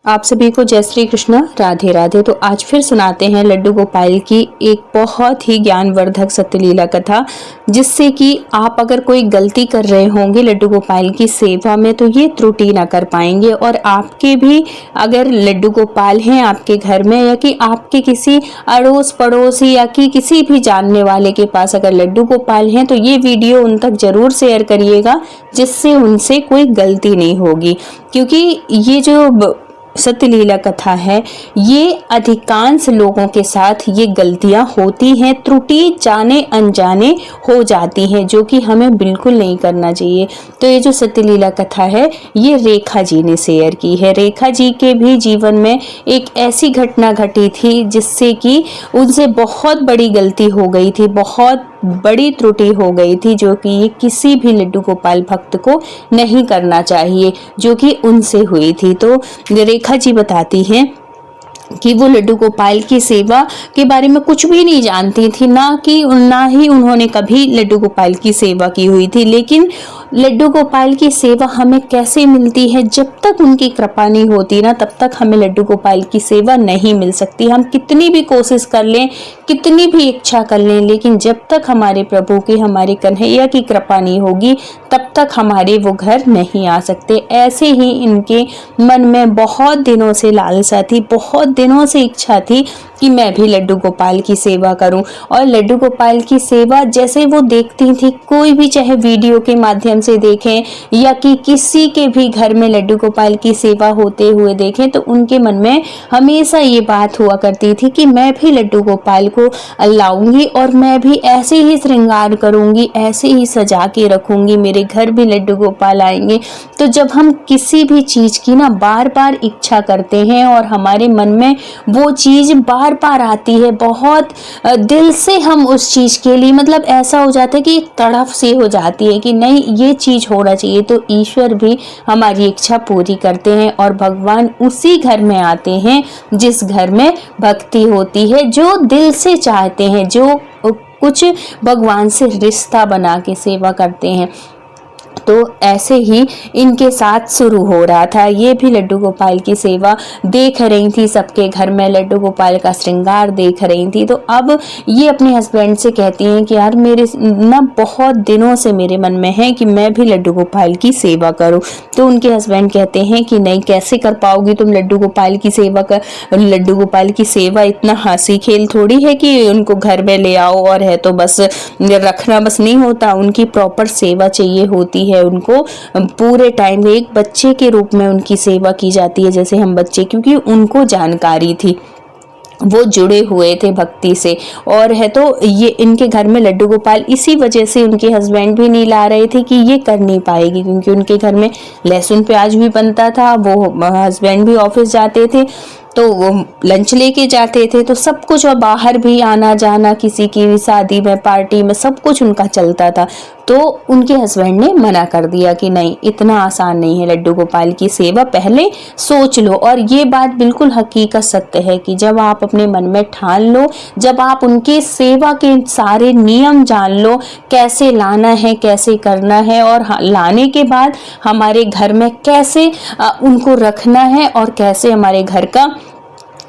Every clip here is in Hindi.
आप सभी को जय श्री कृष्ण, राधे राधे। तो आज फिर सुनाते हैं लड्डू गोपाल की एक बहुत ही ज्ञानवर्धक सत्यलीला कथा, जिससे कि आप अगर कोई गलती कर रहे होंगे लड्डू गोपाल की सेवा में तो ये त्रुटि ना कर पाएंगे। और आपके भी अगर लड्डू गोपाल हैं आपके घर में, या कि आपके किसी अड़ोस पड़ोसी या कि किसी भी जानने वाले के पास अगर लड्डू गोपाल हैं, तो ये वीडियो उन तक जरूर शेयर करिएगा, जिससे उनसे कोई गलती नहीं होगी। क्योंकि ये जो सत्यलीला कथा है, ये अधिकांश लोगों के साथ ये गलतियां होती हैं, त्रुटि जाने अनजाने हो जाती हैं, जो कि हमें बिल्कुल नहीं करना चाहिए। तो ये जो सत्यलीला कथा है ये रेखा जी ने शेयर की है। रेखा जी के भी जीवन में एक ऐसी घटना घटी थी जिससे कि उनसे बहुत बड़ी गलती हो गई थी, बहुत बड़ी त्रुटि हो गई थी, जो कि ये किसी भी लड्डू गोपाल भक्त को नहीं करना चाहिए, जो कि उनसे हुई थी। तो रेखा जी बताती हैं कि वो लड्डू गोपाल की सेवा के बारे में कुछ भी नहीं जानती थी, ना ही उन्होंने कभी लड्डू गोपाल की सेवा की हुई थी। लेकिन लड्डू गोपाल की सेवा हमें कैसे मिलती है? जब तक उनकी कृपा नहीं होती ना, तब तक हमें लड्डू गोपाल की सेवा नहीं मिल सकती। हम कितनी भी कोशिश कर लें, कितनी भी इच्छा कर लें, लेकिन जब तक हमारे प्रभु की, हमारे कन्हैया की कृपा नहीं होगी, तब तक हमारे वो घर नहीं आ सकते। ऐसे ही इनके मन में बहुत दिनों से लालसा थी, बहुत दिनों से इच्छा थी कि मैं भी लड्डू गोपाल की सेवा करूं। और लड्डू गोपाल की सेवा जैसे वो देखती थी, कोई भी चाहे वीडियो के माध्यम से देखें या कि किसी के भी घर में लड्डू गोपाल की सेवा होते हुए देखें, तो उनके मन में हमेशा ये बात हुआ करती थी कि मैं भी लड्डू गोपाल को लाऊंगी और मैं भी ऐसे ही श्रृंगार करूंगी, ऐसे ही सजा के रखूंगी, मेरे घर भी लड्डू गोपाल आएंगे। तो जब हम किसी भी चीज की ना बार बार इच्छा करते हैं और हमारे मन में वो चीज बार बार आती है, बहुत दिल से हम उस चीज के लिए, मतलब ऐसा हो जाता है कि एक तड़प सी हो जाती है कि नहीं ये चीज होना चाहिए, तो ईश्वर भी हमारी इच्छा पूरी करते हैं। और भगवान उसी घर में आते हैं जिस घर में भक्ति होती है, जो दिल से चाहते हैं, जो कुछ भगवान से रिश्ता बना के सेवा करते हैं। तो ऐसे ही इनके साथ शुरू हो रहा था। ये भी लड्डू गोपाल की सेवा देख रही थी, सबके घर में लड्डू गोपाल का श्रृंगार देख रही थी। तो अब ये अपने हस्बैंड से कहती हैं कि यार मेरे ना बहुत दिनों से मेरे मन में है कि मैं भी लड्डू गोपाल की सेवा करूं। तो उनके हस्बैंड कहते हैं कि नहीं, कैसे कर पाओगी तुम लड्डू गोपाल की सेवा लड्डू गोपाल की सेवा इतना हंसी खेल थोड़ी है कि उनको घर में ले आओ और है तो बस रखना बस नहीं होता, उनकी प्रॉपर सेवा चाहिए होती है। उनको पूरे टाइम एक बच्चे के रूप में उनकी सेवा की जाती है, जैसे हम बच्चे, क्योंकि उनको जानकारी थी, वो जुड़े हुए थे भक्ति से। और है तो ये इनके घर में लड्डू गोपाल इसी वजह से उनके हस्बैंड भी नहीं ला रहे थे कि ये कर नहीं पाएगी, क्योंकि उनके घर में लहसुन प्याज भी बनता था, वो हस्बैंड भी ऑफिस जाते थे तो वो लंच लेके जाते थे, तो सब कुछ, और बाहर भी आना जाना, किसी की भी शादी में पार्टी में सब कुछ उनका चलता था। तो उनके हस्बैंड ने मना कर दिया कि नहीं, इतना आसान नहीं है लड्डू गोपाल की सेवा, पहले सोच लो। और ये बात बिल्कुल हकीकत सत्य है कि जब आप अपने मन में ठान लो, जब आप उनके सेवा के सारे नियम जान लो, कैसे लाना है, कैसे करना है, और लाने के बाद हमारे घर में कैसे उनको रखना है और कैसे हमारे घर का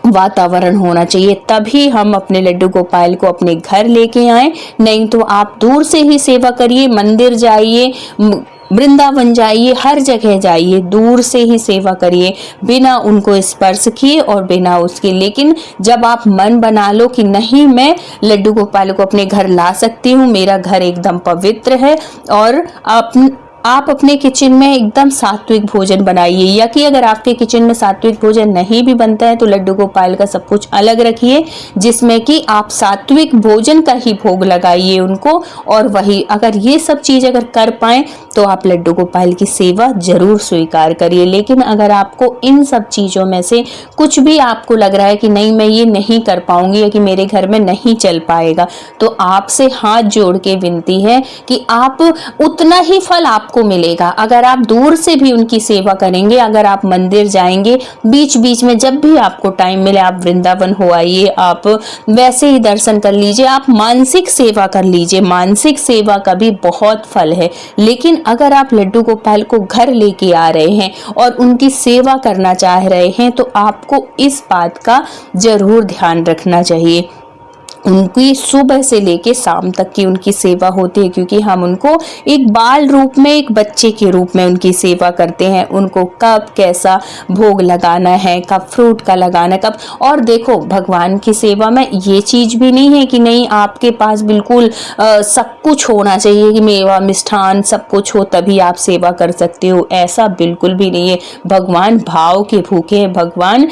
वातावरण होना चाहिए, तभी हम अपने लड्डू गोपाल को अपने घर लेके आए। नहीं तो आप दूर से ही सेवा करिए, मंदिर जाइए, वृंदावन जाइए, हर जगह जाइए, दूर से ही सेवा करिए, बिना उनको स्पर्श किए और बिना उसके। लेकिन जब आप मन बना लो कि नहीं, मैं लड्डू गोपाल को अपने घर ला सकती हूँ, मेरा घर एकदम पवित्र है, और आप अपने किचन में एकदम सात्विक भोजन बनाइए, या कि अगर आपके किचन में सात्विक भोजन नहीं भी बनता है तो लड्डू गोपाल का सब कुछ अलग रखिए, जिसमें कि आप सात्विक भोजन का ही भोग लगाइए उनको। और वही अगर ये सब चीज अगर कर पाए तो आप लड्डू गोपाल की सेवा जरूर स्वीकार करिए। लेकिन अगर आपको इन सब चीजों में से कुछ भी आपको लग रहा है कि नहीं मैं ये नहीं कर पाऊंगी, या कि मेरे घर में नहीं चल पाएगा, तो आपसे हाथ जोड़ के विनती है कि आप उतना ही फल आपको आपको मिलेगा। अगर आप दूर से भी उनकी सेवा करेंगे, अगर आप मंदिर जाएंगे, बीच बीच में जब भी आपको टाइम मिले आप वृंदावन हो आइए, आप वैसे ही दर्शन कर लीजिए, आप मानसिक सेवा कर लीजिए। मानसिक सेवा का भी बहुत फल है। लेकिन अगर आप लड्डू गोपाल को घर लेके आ रहे हैं और उनकी सेवा करना चाह रहे हैं तो आपको इस बात का जरूर ध्यान रखना चाहिए। उनकी सुबह से लेके शाम तक की उनकी सेवा होती है, क्योंकि हम उनको एक बाल रूप में, एक बच्चे के रूप में उनकी सेवा करते हैं। उनको कब कैसा भोग लगाना है, कब फ्रूट का लगाना है, कब। और देखो, भगवान की सेवा में ये चीज भी नहीं है कि नहीं आपके पास बिल्कुल सब कुछ होना चाहिए, कि मेवा मिष्ठान सब कुछ हो तभी आप सेवा कर सकते हो। ऐसा बिल्कुल भी नहीं है। भगवान भाव के भूखे हैं। भगवान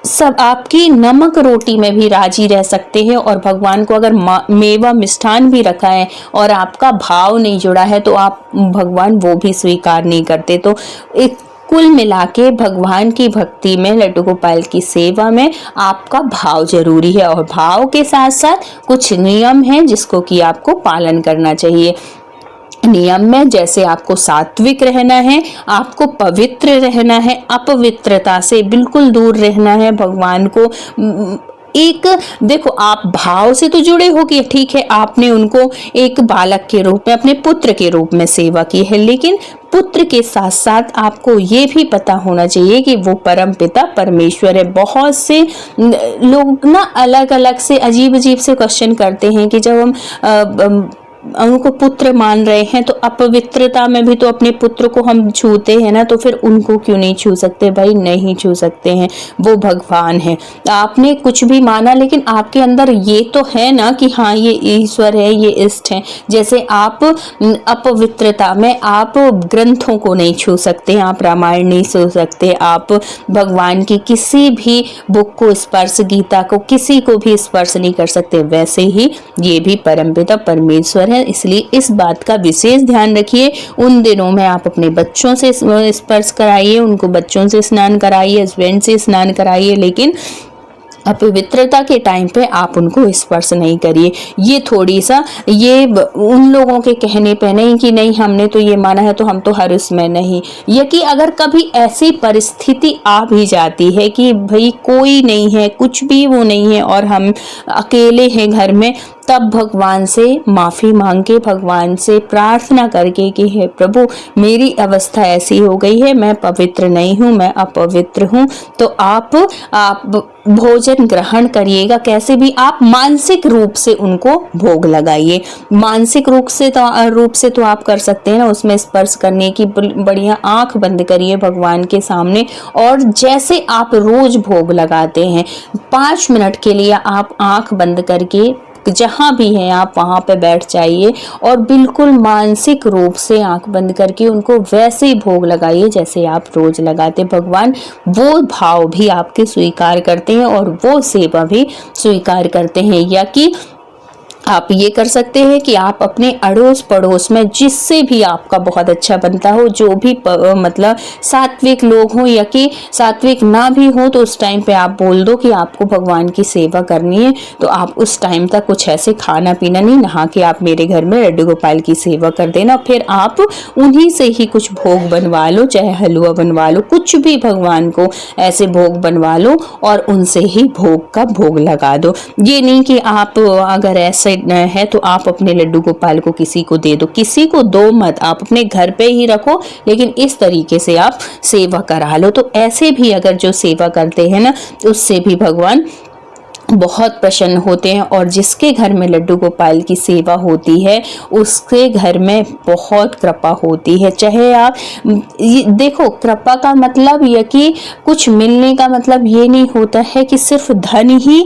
सब आपकी नमक रोटी में भी राजी रह सकते हैं। और भगवान को अगर मेवा मिष्ठान भी रखा है और आपका भाव नहीं जुड़ा है तो आप भगवान वो भी स्वीकार नहीं करते। तो एक कुल मिला के भगवान की भक्ति में, लड्डू गोपाल की सेवा में आपका भाव जरूरी है। और भाव के साथ साथ कुछ नियम हैं जिसको कि आपको पालन करना चाहिए। नियम में जैसे आपको सात्विक रहना है, आपको पवित्र रहना है, अपवित्रता से बिल्कुल दूर रहना है। भगवान को एक देखो, आप भाव से तो जुड़े हो कि ठीक है, आपने उनको एक बालक के रूप में, अपने पुत्र के रूप में सेवा की है, लेकिन पुत्र के साथ साथ आपको ये भी पता होना चाहिए कि वो परम पिता परमेश्वर है। बहुत से लोग ना अलग अलग से अजीब अजीब से क्वेश्चन करते हैं कि जब हम उनको पुत्र मान रहे हैं तो अपवित्रता में भी तो अपने पुत्र को हम छूते हैं ना, तो फिर उनको क्यों नहीं छू सकते? भाई नहीं छू सकते हैं, वो भगवान है। आपने कुछ भी माना लेकिन आपके अंदर ये तो है ना कि हाँ ये ईश्वर है, ये इष्ट है। जैसे आप अपवित्रता में आप ग्रंथों को नहीं छू सकते, आप रामायण नहीं छू सकते, आप भगवान की किसी भी बुक को स्पर्श, गीता को किसी को भी स्पर्श नहीं कर सकते। वैसे ही ये भी परमपिता परमेश्वर है। इसलिए इस बात का विशेष ध्यान रखिए। उन दिनों में आप अपने बच्चों से स्पर्श कराइए, उनको बच्चों से स्नान कराइए, हस्बैंड से स्नान कराइए, लेकिन अपवित्रता के टाइम पे आप उनको स्पर्श नहीं करिए। ये थोड़ी सा ये उन लोगों के कहने पे नहीं कि नहीं हमने तो ये माना है तो हम तो हर उसमें नहीं। ये कि अगर कभी ऐसी परिस्थिति आ भी जाती है कि भाई कोई नहीं है, कुछ भी वो नहीं है और हम अकेले हैं घर में, तब भगवान से माफ़ी मांग के, भगवान से प्रार्थना करके कि हे प्रभु मेरी अवस्था ऐसी हो गई है, मैं पवित्र नहीं हूँ, मैं अपवित्र हूँ, तो आप भोजन ग्रहण करिएगा। कैसे भी आप मानसिक रूप से उनको भोग लगाइए। मानसिक रूप से तो आप कर सकते हैं ना, उसमें स्पर्श करने की बढ़िया आंख बंद करिए भगवान के सामने, और जैसे आप रोज भोग लगाते हैं 5 मिनट के लिए आप आंख बंद करके जहां भी हैं आप वहां पे बैठ जाइए और बिल्कुल मानसिक रूप से आंख बंद करके उनको वैसे ही भोग लगाइए जैसे आप रोज लगाते। भगवान वो भाव भी आपके स्वीकार करते हैं और वो सेवा भी स्वीकार करते हैं। या कि आप ये कर सकते हैं कि आप अपने अड़ोस पड़ोस में जिससे भी आपका बहुत अच्छा बनता हो, जो भी मतलब सात्विक लोग हों या कि सात्विक ना भी हो, तो उस टाइम पे आप बोल दो कि आपको भगवान की सेवा करनी है, तो आप उस टाइम तक कुछ ऐसे खाना पीना नहीं, नहा के आप मेरे घर में लड्डू गोपाल की सेवा कर देना। फिर आप उन्हीं से ही कुछ भोग बनवा लो, चाहे हलवा बनवा लो, कुछ भी भगवान को ऐसे भोग बनवा लो और उनसे ही भोग का भोग लगा दो। ये नहीं कि आप अगर ऐसे है तो आप अपने लड्डू गोपाल को किसी को दे दो, किसी को दो मत, आप अपने घर पे ही रखो, लेकिन इस तरीके से आप सेवा करा लो। तो ऐसे भी अगर जो सेवा करते हैं ना, उससे भी भगवान बहुत प्रसन्न होते हैं। और जिसके घर में लड्डू गोपाल की सेवा होती है उसके घर में बहुत कृपा होती है। चाहे आप देखो, कृपा का मतलब यह कि कुछ मिलने का मतलब ये नहीं होता है कि सिर्फ धन ही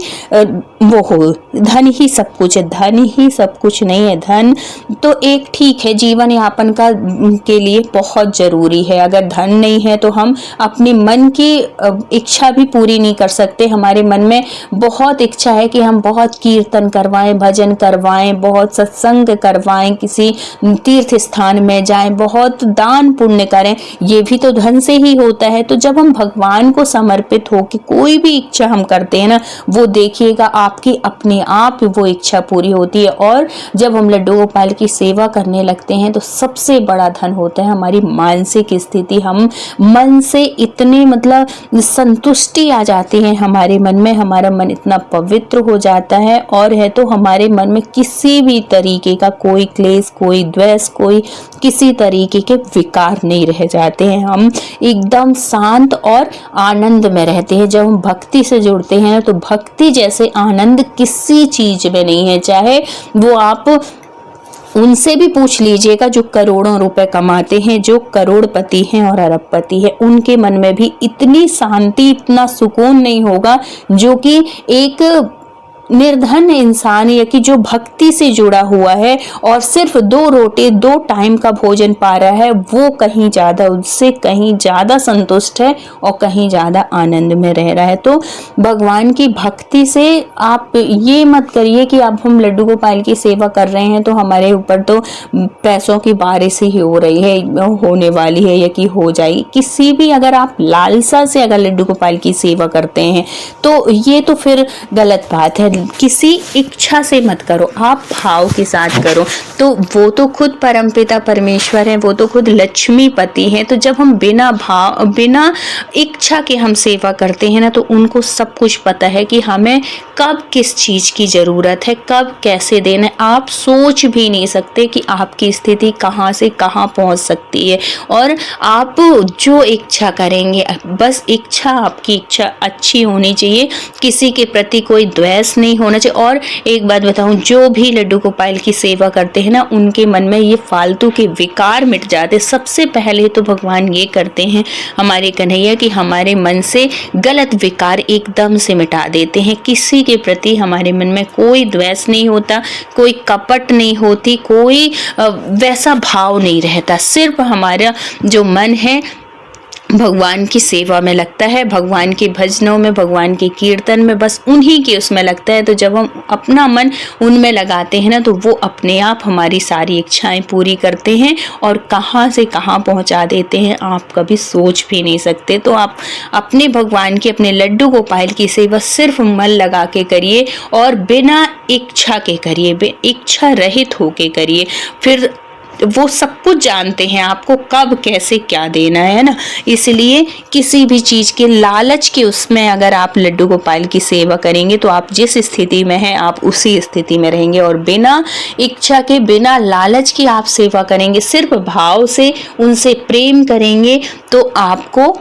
वो हो, धन ही सब कुछ है, धन ही सब कुछ नहीं है। धन तो एक ठीक है, जीवन यापन का के लिए बहुत जरूरी है। अगर धन नहीं है तो हम अपने मन की इच्छा भी पूरी नहीं कर सकते। हमारे मन में बहुत बहुत इच्छा है कि हम बहुत कीर्तन करवाएं, भजन करवाएं, बहुत सत्संग करवाएं, किसी तीर्थ स्थान में जाएं, बहुत दान पुण्य करें, ये भी तो धन से ही होता है। तो जब हम भगवान को समर्पित हो कि कोई भी इच्छा हम करते हैं ना, वो देखिएगा आपकी अपने आप वो इच्छा पूरी होती है। और जब हम लड्डू गोपाल की सेवा करने लगते हैं तो सबसे बड़ा धन होता है हमारी मानसिक स्थिति। हम मन से इतने मतलब संतुष्टि आ जाती है हमारे मन में, हमारा मन इतना पवित्र हो जाता है, और है तो हमारे मन में किसी भी तरीके का कोई क्लेश, कोई द्वेष, कोई किसी तरीके के विकार नहीं रह जाते हैं। हम एकदम शांत और आनंद में रहते हैं। जब हम भक्ति से जुड़ते हैं तो भक्ति जैसे आनंद किसी चीज में नहीं है। चाहे वो आप उनसे भी पूछ लीजिएगा जो करोड़ों रुपए कमाते हैं, जो करोड़पति हैं और अरबपति हैं, उनके मन में भी इतनी शांति, इतना सुकून नहीं होगा जो कि एक निर्धन इंसान या कि जो भक्ति से जुड़ा हुआ है और सिर्फ 2 रोटी 2 टाइम का भोजन पा रहा है, वो कहीं ज़्यादा, उससे कहीं ज़्यादा संतुष्ट है और कहीं ज़्यादा आनंद में रह रहा है। तो भगवान की भक्ति से आप ये मत करिए कि अब हम लड्डू गोपाल की सेवा कर रहे हैं तो हमारे ऊपर तो पैसों की बारिश ही हो रही है, होने वाली है या कि हो जाएगी। किसी भी अगर आप लालसा से अगर लड्डू गोपाल की सेवा करते हैं तो ये तो फिर गलत बात है। किसी इच्छा से मत करो, आप भाव के साथ करो। तो वो तो खुद परमपिता परमेश्वर हैं, वो तो खुद लक्ष्मीपति हैं। तो जब हम बिना भाव, बिना इच्छा के हम सेवा करते हैं ना, तो उनको सब कुछ पता है कि हमें कब किस चीज़ की ज़रूरत है, कब कैसे देना है। आप सोच भी नहीं सकते कि आपकी स्थिति कहाँ से कहाँ पहुँच सकती है। और आप जो इच्छा करेंगे, बस इच्छा, आपकी इच्छा अच्छी होनी चाहिए, किसी के प्रति कोई द्वेष नहीं होना चाहिए। और एक बात बताऊं, जो भी लड्डू गोपाल की सेवा करते हैं ना, उनके मन में ये फालतू के विकार मिट जाते। सबसे पहले तो भगवान ये करते हैं हमारे कन्हैया कि हमारे मन से गलत विकार एकदम से मिटा देते हैं। किसी के प्रति हमारे मन में कोई द्वेष नहीं होता, कोई कपट नहीं होती, कोई वैसा भाव नहीं रहता। सिर्फ हमारा जो मन है भगवान की सेवा में लगता है, भगवान के भजनों में, भगवान के कीर्तन में, बस उन्हीं के उसमें लगता है। तो जब हम अपना मन उनमें लगाते हैं ना, तो वो अपने आप हमारी सारी इच्छाएं पूरी करते हैं और कहाँ से कहाँ पहुँचा देते हैं, आप कभी सोच भी नहीं सकते। तो आप अपने भगवान की, अपने लड्डू गोपाल की सेवा सिर्फ मन लगा के करिए और बिना इच्छा के करिए, इच्छा रहित होके करिए। फिर वो सब कुछ जानते हैं आपको कब कैसे क्या देना है ना। इसलिए किसी भी चीज़ के लालच के उसमें अगर आप लड्डू गोपाल की सेवा करेंगे तो आप जिस स्थिति में हैं आप उसी स्थिति में रहेंगे। और बिना इच्छा के, बिना लालच की आप सेवा करेंगे, सिर्फ भाव से उनसे प्रेम करेंगे, तो आपको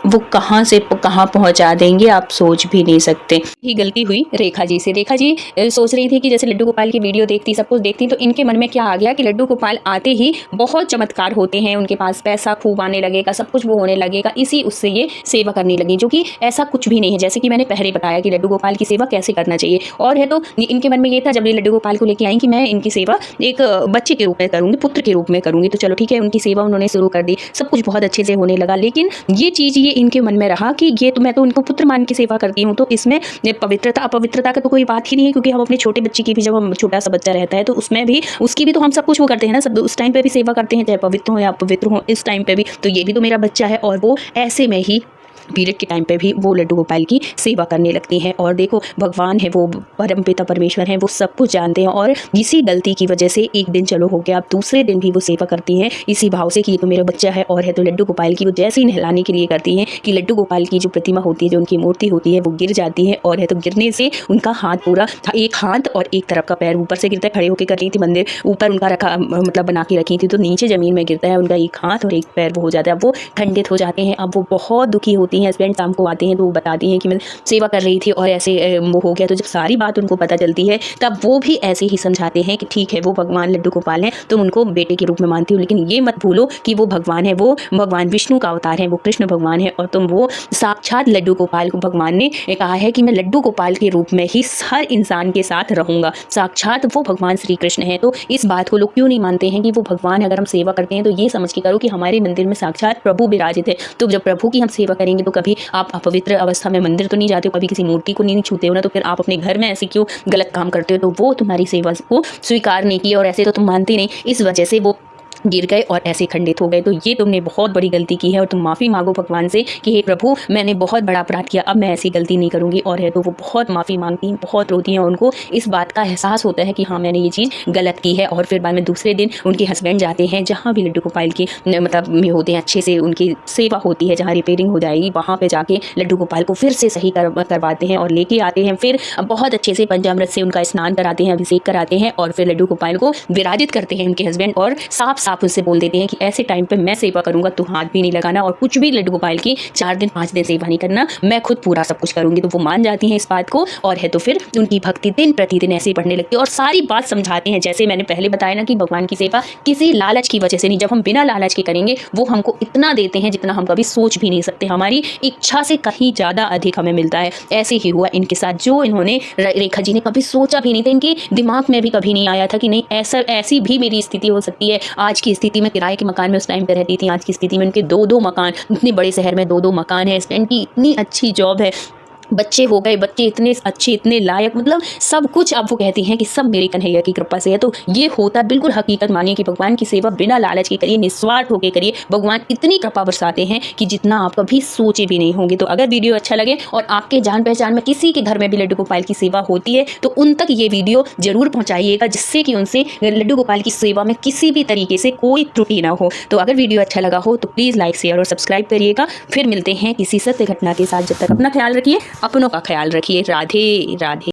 वो कहाँ से कहाँ पहुँचा देंगे आप सोच भी नहीं सकते। ही गलती हुई रेखा जी से। रेखा जी सोच रही थी कि जैसे लड्डू गोपाल की वीडियो देखती, सब कुछ देखती, तो इनके मन में क्या आ गया कि लड्डू गोपाल आते ही बहुत चमत्कार होते हैं, उनके पास पैसा खूब आने लगेगा, सब कुछ वो होने लगेगा, इसी उससे ये सेवा करने लगी, जो कि ऐसा कुछ भी नहीं है। जैसे कि मैंने पहले बताया कि लड्डू गोपाल की सेवा कैसे करना चाहिए। और है तो इनके मन में ये था जब ये लड्डू गोपाल को लेके आई कि मैं इनकी सेवा एक बच्चे के रूप में करूँगी, पुत्र के रूप में करूँगी। तो चलो ठीक है, उनकी सेवा उन्होंने शुरू कर दी, सब कुछ बहुत अच्छे से होने लगा। लेकिन ये चीज़ ये इनके मन में रहा कि ये तो मैं तो उनको पुत्र मान के सेवा करती हूँ, तो इसमें पवित्रता अपवित्रता का तो कोई बात ही नहीं है। क्योंकि हम अपने छोटे बच्चे की भी, जब हम छोटा सा बच्चा रहता है तो उसमें भी, उसकी भी तो हम सब कुछ वो करते हैं ना, सब उस टाइम पे भी सेवा करते हैं, चाहे पवित्र हो या अपवित्र हो, इस टाइम पे भी तो ये भी तो मेरा बच्चा है। और वो ऐसे में ही पीरियड के टाइम पे भी वो लड्डू गोपाल की सेवा करने लगती हैं। और देखो भगवान है, वो परमपिता परमेश्वर हैं, वो सब कुछ जानते हैं। और इसी गलती की वजह से एक दिन चलो हो गया, अब दूसरे दिन भी वो सेवा करती हैं इसी भाव से कि ये तो मेरा बच्चा है। और है तो लड्डू गोपाल की वो जैसे ही नहलाने के लिए करती हैं कि लड्डू गोपाल की जो प्रतिमा होती है, जो उनकी मूर्ति होती है, वो गिर जाती है। और है तो गिरने से उनका हाथ पूरा, एक हाथ और एक तरफ का पैर ऊपर से गिरता है। खड़े होकर कर रही थी, मंदिर ऊपर उनका रखा, मतलब बना के रखी थी, तो नीचे ज़मीन में गिरता है उनका एक हाथ और एक पैर, वो हो जाता है। अब वो खंडित हो जाते हैं। अब वो बहुत दुखी होती हैं। हस्बैंड शाम को आते हैं तो वो बताती हैं कि मैं सेवा कर रही थी और ऐसे वो हो गया। तो जब सारी बात उनको पता चलती है तब वो भी ऐसे ही समझाते हैं कि ठीक है, वो भगवान लड्डू गोपाल हैं, तुम उनको बेटे के रूप में मानती हो, लेकिन ये मत भूलो कि वो भगवान है, वो भगवान विष्णु का अवतार है, वो कृष्ण भगवान है, और तुम वो साक्षात लड्डू गोपाल को, भगवान ने कहा है कि मैं लड्डू गोपाल के रूप में ही हर इंसान के साथ रहूंगा, साक्षात वो भगवान श्री कृष्ण है। तो इस बात को लोग क्यों नहीं मानते हैं कि वो भगवान, अगर हम सेवा करते हैं तो ये समझ के करो कि हमारे मंदिर में साक्षात प्रभु विराजित है। तो जब प्रभु की हम सेवा करेंगे तो कभी आप अपवित्र अवस्था में मंदिर तो नहीं जाते हो, कभी किसी मूर्ति को नहीं छूते हो ना, तो फिर आप अपने घर में ऐसे क्यों गलत काम करते हो? तो वो तुम्हारी सेवा को स्वीकार नहीं किया और ऐसे तो तुम मानते नहीं, इस वजह से वो गिर गए और ऐसे खंडित हो गए। तो ये तुमने बहुत बड़ी गलती की है और तुम माफ़ी मांगो भगवान से कि हे प्रभु, मैंने बहुत बड़ा अपराध किया, अब मैं ऐसी गलती नहीं करूँगी। और है तो वो बहुत माफ़ी मांगती हैं, बहुत रोती हैं, उनको इस बात का एहसास होता है कि हाँ मैंने ये चीज़ गलत की है। और फिर बाद में दूसरे दिन उनके हस्बैंड जाते हैं जहाँ भी लड्डू गोपाल की मतलब में होते हैं, अच्छे से उनकी सेवा होती है, जहाँ रिपेयरिंग हो जाएगी वहाँ पर जाके लड्डू गोपाल को फिर से सही करवाते हैं और लेके आते हैं। फिर बहुत अच्छे से पंचामृत से उनका स्नान कराते हैं, अभिषेक कराते हैं और फिर लड्डू गोपाल को विराजित करते हैं उनके हस्बैंड और साफ साफ उससे बोल देते हैं कि ऐसे टाइम पे मैं सेवा करूंगा, तू हाथ भी नहीं लगाना और कुछ भी लड्डू गोपाल की 4 दिन 5 दिन सेवा नहीं करना, मैं खुद पूरा सब कुछ करूंगी। तो वो मान जाती हैं इस बात को और है तो फिर उनकी भक्ति दिन प्रतिदिन ऐसे ही बढ़ने लगती है और सारी बात समझाते हैं। जैसे मैंने पहले बताया ना कि भगवान की सेवा किसी लालच की वजह से नहीं, जब हम बिना लालच के करेंगे वो हमको इतना देते हैं जितना हम कभी सोच भी नहीं सकते, हमारी इच्छा से कहीं ज़्यादा अधिक हमें मिलता है। ऐसे ही हुआ इनके साथ, जो इन्होंने रेखा जी ने कभी सोचा भी नहीं था, इनके दिमाग में भी कभी नहीं आया था कि नहीं ऐसी भी मेरी स्थिति हो सकती है। आज की स्थिति में किराए के मकान में उस टाइम पे रहती थी, आज की स्थिति में उनके 2-2 मकान, इतने बड़े शहर में 2-2 मकान है, हस्बैंड की इतनी अच्छी जॉब है, बच्चे हो गए, बच्चे इतने अच्छे इतने लायक, मतलब सब कुछ। अब वो कहती हैं कि सब मेरे कन्हैया की कृपा से है। तो ये होता बिल्कुल हकीकत मानिए कि भगवान की सेवा बिना लालच के करिए, निस्वार्थ होकर करिए, भगवान इतनी कृपा बरसाते हैं कि जितना आप कभी सोचे भी नहीं होंगे। तो अगर वीडियो अच्छा लगे और आपके जान पहचान में किसी के घर में भी लड्डू गोपाल की सेवा होती है तो उन तक ये वीडियो जरूर पहुँचाइएगा, जिससे कि उनसे लड्डू गोपाल की सेवा में किसी भी तरीके से कोई त्रुटि ना हो। तो अगर वीडियो अच्छा लगा हो तो प्लीज़ लाइक शेयर और सब्सक्राइब करिएगा। फिर मिलते हैं किसी सत्य घटना के साथ, जब तक अपना ख्याल रखिए, अपनों का ख्याल रखिए। राधे राधे।